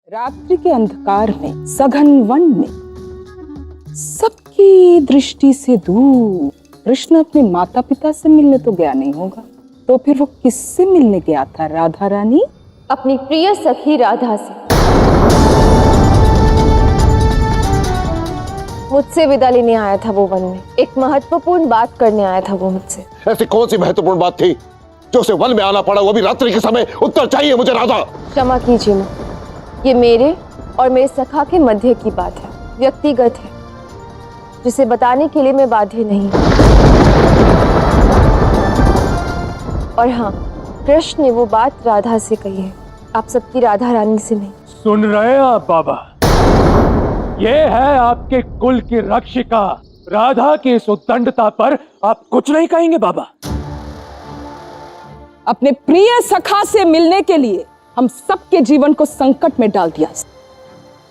रात्रि के अंधकार में, सघन वन में, सबकी दृष्टि से दूर कृष्ण अपने माता पिता से मिलने तो गया नहीं होगा, तो फिर वो किससे मिलने गया था राधा रानी? अपनी प्रिय सखी राधा से। मुझसे विदा लेने आया था वो वन में। एक महत्वपूर्ण बात करने आया था वो मुझसे। ऐसी कौन सी महत्वपूर्ण बात थी जो उसे वन में आना पड़ा, वो भी रात्रि के समय? उत्तर चाहिए मुझे राधा। क्षमा कीजिए मां, ये मेरे और मेरे सखा के मध्य की बात है, व्यक्तिगत है, जिसे बताने के लिए मैं बाध्य नहीं। और हाँ, कृष्ण ने वो बात राधा से कही है, आप सबकी राधा रानी से नहीं। सुन रहे हैं आप बाबा? ये है आपके कुल की रक्षिका राधा की इस उद्दंडता पर आप कुछ नहीं कहेंगे बाबा? अपने प्रिय सखा से मिलने के लिए हम सबके जीवन को संकट में डाल दिया।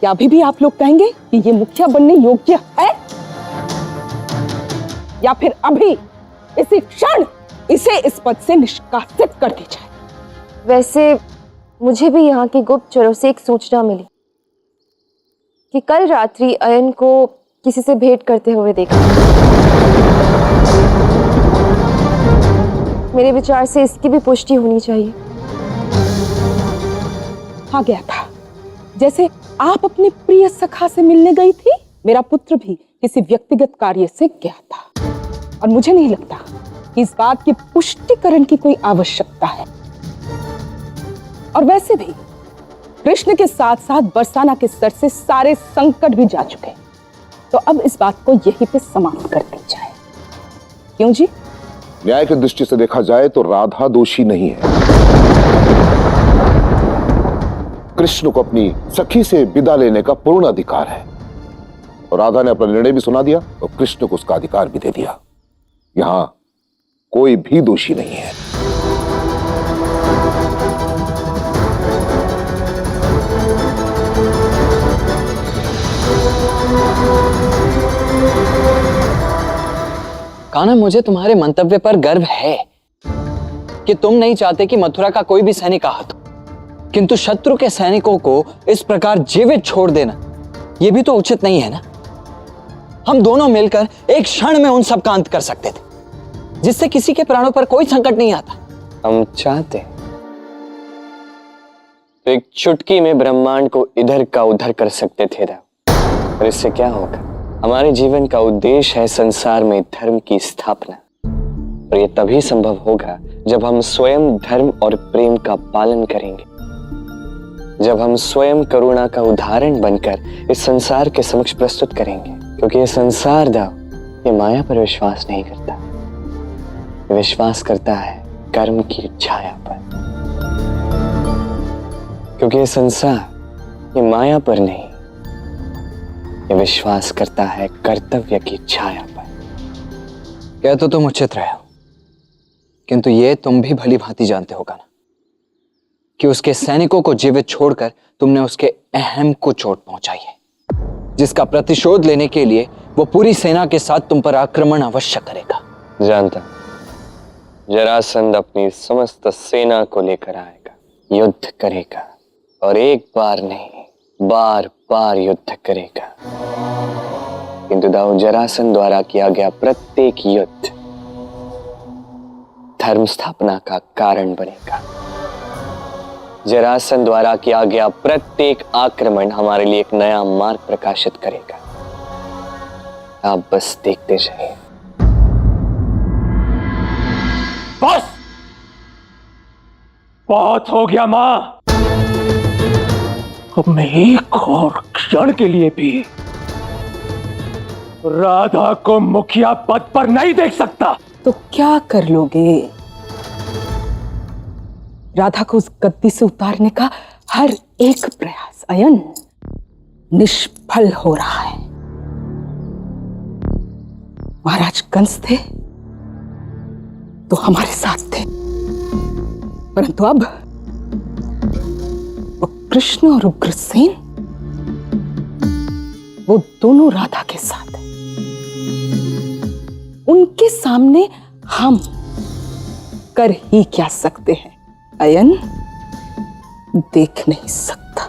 क्या अभी भी आप लोग कहेंगे कि ये मुखिया बनने योग्य है? या फिर अभी इसी क्षण इसे इस पद से निष्कासित कर दी जाए? वैसे मुझे भी यहाँ के गुप्तचरों से एक सूचना मिली कि कल रात्रि अयन को किसी से भेंट करते हुए देखा। मेरे विचार से इसकी भी पुष्टि होनी चाहिए। हाँ, गया था। जैसे आप अपने प्रिय सखा से मिलने गई थी, मेरा पुत्र भी किसी व्यक्तिगत कार्य से गया था, और मुझे नहीं लगता कि इस बात की पुष्टिकरण की कोई आवश्यकता है। और वैसे भी कृष्ण के साथ साथ बरसाना के सर से सारे संकट भी जा चुके, तो अब इस बात को यहीं पे समाप्त कर दी जाए। क्यों जी? न्याय की दृष्टि से देखा जाए तो राधा दोषी नहीं है। कृष्ण को अपनी सखी से विदा लेने का पूर्ण अधिकार है, और राधा ने अपना निर्णय भी सुना दिया और कृष्ण को उसका अधिकार भी दे दिया। यहां कोई भी दोषी नहीं है। कान्हा, मुझे तुम्हारे मंतव्य पर गर्व है कि तुम नहीं चाहते कि मथुरा का कोई भी सैनिक आहत हो, किंतु शत्रु के सैनिकों को इस प्रकार जीवित छोड़ देना यह भी तो उचित नहीं है ना। हम दोनों मिलकर एक क्षण में उन सब का अंत कर सकते थे, जिससे किसी के प्राणों पर कोई संकट नहीं आता। हम चाहते तो एक चुटकी में ब्रह्मांड को इधर का उधर कर सकते थे राव, और इससे क्या होगा? हमारे जीवन का उद्देश्य है संसार में धर्म की स्थापना, और यह तभी संभव होगा जब हम स्वयं धर्म और प्रेम का पालन करेंगे, जब हम स्वयं करुणा का उदाहरण बनकर इस संसार के समक्ष प्रस्तुत करेंगे। क्योंकि यह संसार दाव, ये माया पर विश्वास नहीं करता, ये विश्वास करता है कर्म की छाया पर। क्योंकि यह संसार ये माया पर नहीं, ये विश्वास करता है कर्तव्य की छाया पर। क्या तो तुम उचित रहे हो, किंतु ये तुम भी भली भांति जानते होगा ना कि उसके सैनिकों को जीवित छोड़कर तुमने उसके अहम को चोट पहुंचाई है, जिसका प्रतिशोध लेने के लिए वो पूरी सेना के साथ तुम पर आक्रमण अवश्य करेगा। जानता, जरासंध अपनी समस्त सेना को लेकर आएगा, युद्ध करेगा, और एक बार नहीं बार बार युद्ध करेगा। किंतु दाऊ, जरासंध द्वारा किया गया प्रत्येक युद्ध धर्म स्थापना का कारण बनेगा। जरासंध द्वारा किया गया प्रत्येक आक्रमण हमारे लिए एक नया मार्ग प्रकाशित करेगा। आप बस देखते जाइए। बस, बहुत हो गया मां। अब मैं एक और क्षण के लिए भी राधा को मुखिया पद पर नहीं देख सकता। तो क्या कर लोगे? राधा को उस गद्दी से उतारने का हर एक प्रयास अयन निष्फल हो रहा है। महाराज कंस थे तो हमारे साथ थे, परंतु अब वो कृष्ण और उग्रसेन, वो दोनों राधा के साथ हैं। उनके सामने हम कर ही क्या सकते हैं? अयन देख नहीं सकता,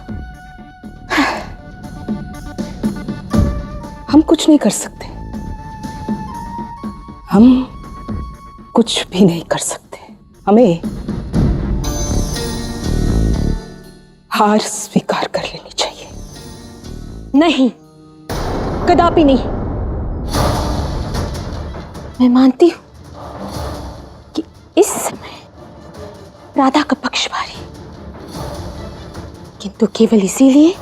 हम कुछ नहीं कर सकते। हम कुछ भी नहीं कर सकते। हमें हार स्वीकार कर लेनी चाहिए। नहीं, कदापि नहीं। मैं मानती हूं कि इस समय राधा का पक्ष भारी, किंतु केवल इसीलिए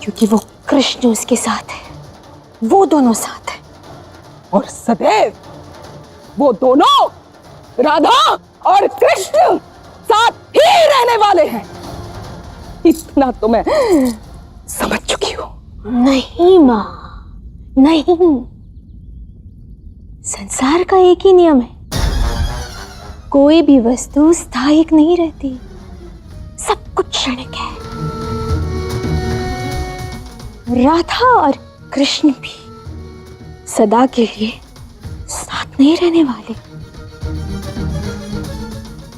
क्योंकि वो कृष्ण उसके साथ है, वो दोनों साथ है। और सदैव वो दोनों, राधा और कृष्ण, साथ ही रहने वाले हैं। इतना तो मैं समझ चुकी हूं। नहीं मां, नहीं। संसार का एक ही नियम है, कोई भी वस्तु स्थायी नहीं रहती, सब कुछ क्षणिक है। राधा और कृष्ण भी सदा के लिए साथ नहीं रहने वाले।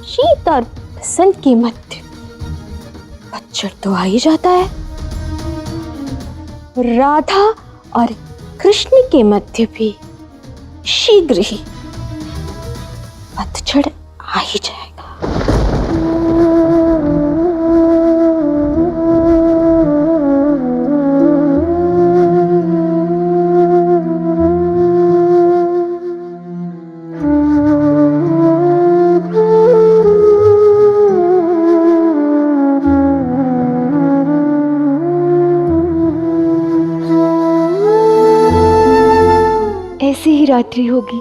शीत और बसंत के मध्य पतझड़ तो आ ही जाता है। राधा और कृष्ण के मध्य भी शीघ्र ही पतझड़ आ ही जाएगा। ऐसी ही रात्रि होगी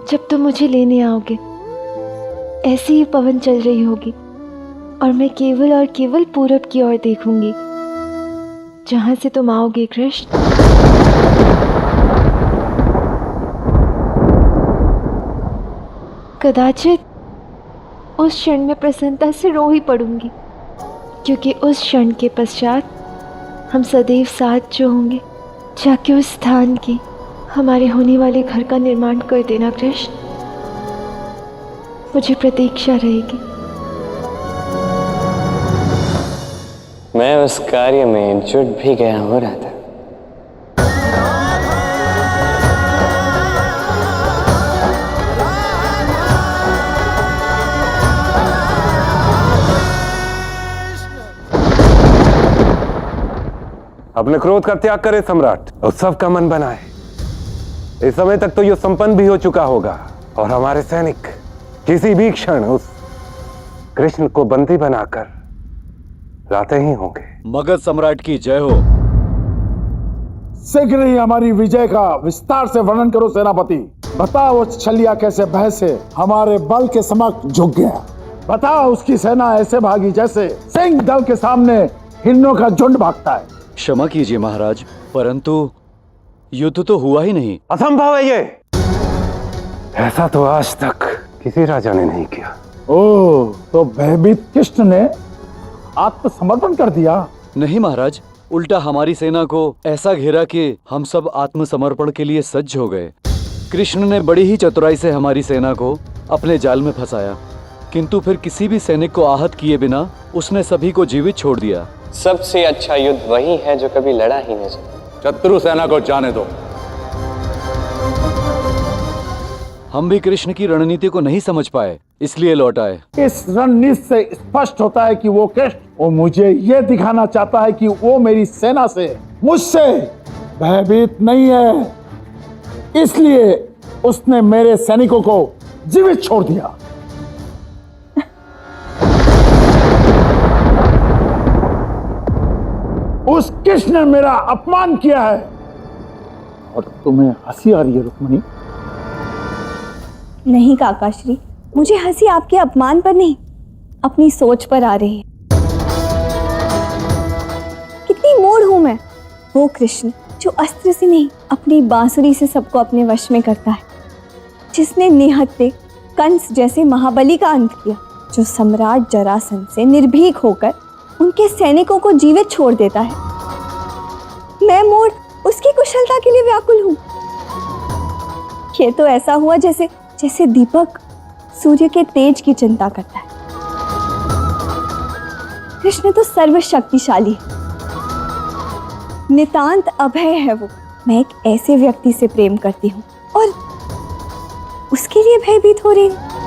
जब तुम मुझे लेने आओगे, ऐसी ही पवन चल रही होगी और मैं केवल और केवल पूरब की ओर देखूंगी, जहां से तुम आओगे कृष्ण। कदाचित उस क्षण में प्रसन्नता से रो ही पड़ूंगी, क्योंकि उस क्षण के पश्चात हम सदैव साथ जो होंगे। जाके उस स्थान की हमारे होने वाले घर का निर्माण कर देना कृष्ण, मुझे प्रतीक्षा रहेगी। मैं उस कार्य में जुट भी गया हो रहा था। अपने क्रोध का त्याग करे सम्राट, उत्सव का मन बनाए। इस समय तक तो यह संपन्न भी हो चुका होगा और हमारे सैनिक किसी भी क्षण उस कृष्ण को बंदी बनाकर लाते ही होंगे। मगध सम्राट की जय हो। शीघ्र ही हमारी विजय का विस्तार से वर्णन करो सेनापति। बताओ वो छलिया कैसे भय से हमारे बल के समक्ष झुक गया। बताओ उसकी सेना ऐसे भागी जैसे सिंह दल के सामने हिरणों का झुंड भागता है। क्षमा कीजिए महाराज, परंतु युद्ध तो हुआ ही नहीं। असंभव है ये। ऐसा तो आज तक किसी राजा ने नहीं किया। ओह, तो भयभीत कृष्ण ने आत्मसमर्पण कर दिया? नहीं महाराज, उल्टा हमारी सेना को ऐसा घेरा कि हम सब आत्मसमर्पण के लिए सज्ज हो गए। कृष्ण ने बड़ी ही चतुराई से हमारी सेना को अपने जाल में फंसाया, किंतु फिर किसी भी सैनिक को आहत किए बिना उसने सभी को जीवित छोड़ दिया। सबसे अच्छा युद्ध वही है जो कभी लड़ा ही नहीं। शत्रु सेना को जाने दो। हम भी कृष्ण की रणनीति को नहीं समझ पाए, इसलिए लौट आए। इस रणनीति से स्पष्ट होता है कि वो कृष्ण, वो मुझे ये दिखाना चाहता है कि वो मेरी सेना से, मुझसे भयभीत नहीं है, इसलिए उसने मेरे सैनिकों को जीवित छोड़ दिया। उस कृष्ण ने मेरा अपमान किया है और तुम्हें हंसी आ रही है रुक्मिणी? नहीं काकाश्री, मुझे हंसी आपके अपमान पर नहीं, अपनी सोच पर आ रही है। कितनी मूढ़ हूं मैं। वो कृष्ण जो अस्त्र से नहीं अपनी बांसुरी से सबको अपने वश में करता है, जिसने निहत्थे कंस जैसे महाबली का अंत किया, जो सम्राट जरासंध से निर्भीक होकर उनके सैनिकों को जीवित छोड़ देता है। मैं मूढ़ उसकी कुशलता के लिए व्याकुल हूं। ये तो ऐसा हुआ जैसे जैसे दीपक सूर्य के तेज की चिंता करता है। कृष्ण तो सर्वशक्तिशाली है, नितांत अभय है वो, मैं एक ऐसे व्यक्ति से प्रेम करती हूँ और उसके लिए भयभीत हो रही हूँ।